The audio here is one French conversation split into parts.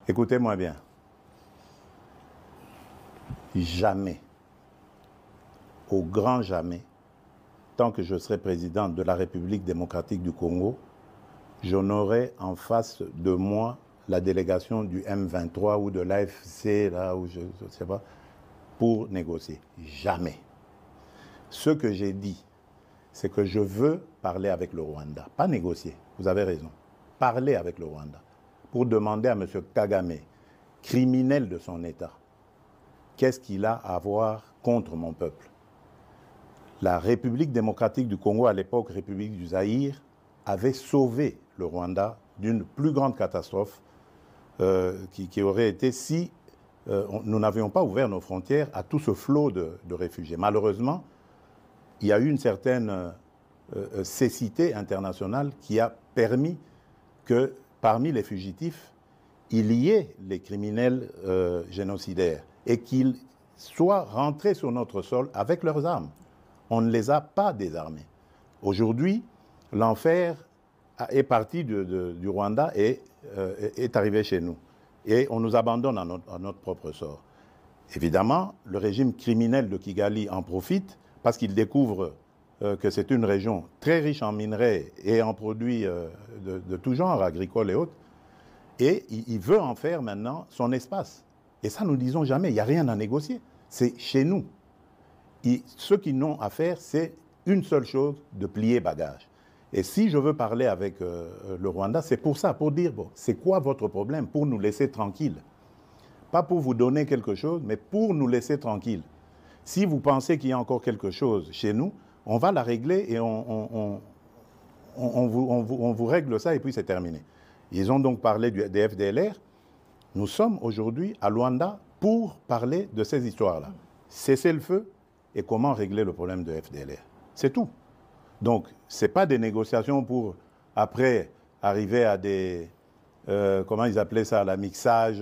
Écoutez-moi bien. Jamais, au grand jamais, tant que je serai président de la République démocratique du Congo, je n'aurai en face de moi la délégation du M23 ou de l'AFC, là où je ne sais pas, pour négocier. Jamais. Ce que j'ai dit, c'est que je veux parler avec le Rwanda, pas négocier, vous avez raison, parler avec le Rwanda, pour demander à M. Kagame, criminel de son État, qu'est-ce qu'il a à voir contre mon peuple? La République démocratique du Congo, à l'époque République du Zaïre, avait sauvé le Rwanda d'une plus grande catastrophe qui aurait été si nous n'avions pas ouvert nos frontières à tout ce flot de réfugiés. Malheureusement, il y a eu une certaine cécité internationale qui a permis que parmi les fugitifs, il y ait les criminels génocidaires et qu'ils soient rentrés sur notre sol avec leurs armes. On ne les a pas désarmés. Aujourd'hui, l'enfer est parti du Rwanda et est arrivé chez nous. Et on nous abandonne à notre propre sort. Évidemment, le régime criminel de Kigali en profite parce qu'il découvre que c'est une région très riche en minerais et en produits de tout genre, agricoles et autres. Et il veut en faire maintenant son espace. Et ça, nous ne disons jamais, il n'y a rien à négocier. C'est chez nous. Ce qu'ils n'ont à faire, c'est une seule chose, de plier bagage. Et si je veux parler avec le Rwanda, c'est pour ça, pour dire, bon, c'est quoi votre problème? Pour nous laisser tranquilles. Pas pour vous donner quelque chose, mais pour nous laisser tranquilles. Si vous pensez qu'il y a encore quelque chose chez nous, on va la régler et on vous règle ça et puis c'est terminé. Ils ont donc parlé des FDLR. Nous sommes aujourd'hui à Luanda pour parler de ces histoires-là. Cesser le feu et comment régler le problème de FDLR. C'est tout. Donc, ce n'est pas des négociations pour, après, arriver à des... comment ils appelaient ça? La mixage,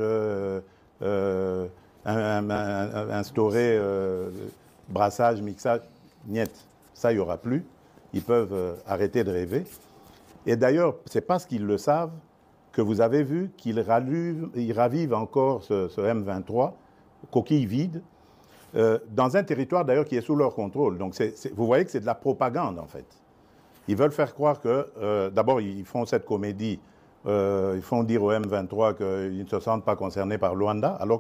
instaurer brassage, mixage. Niet. Ça, il n'y aura plus. Ils peuvent arrêter de rêver. Et d'ailleurs, c'est parce qu'ils le savent que vous avez vu qu'ils ravivent encore ce M23, coquille vide, dans un territoire d'ailleurs qui est sous leur contrôle. Donc vous voyez que c'est de la propagande en fait. Ils veulent faire croire que, d'abord ils font cette comédie, ils font dire au M23 qu'ils ne se sentent pas concernés par Luanda, alors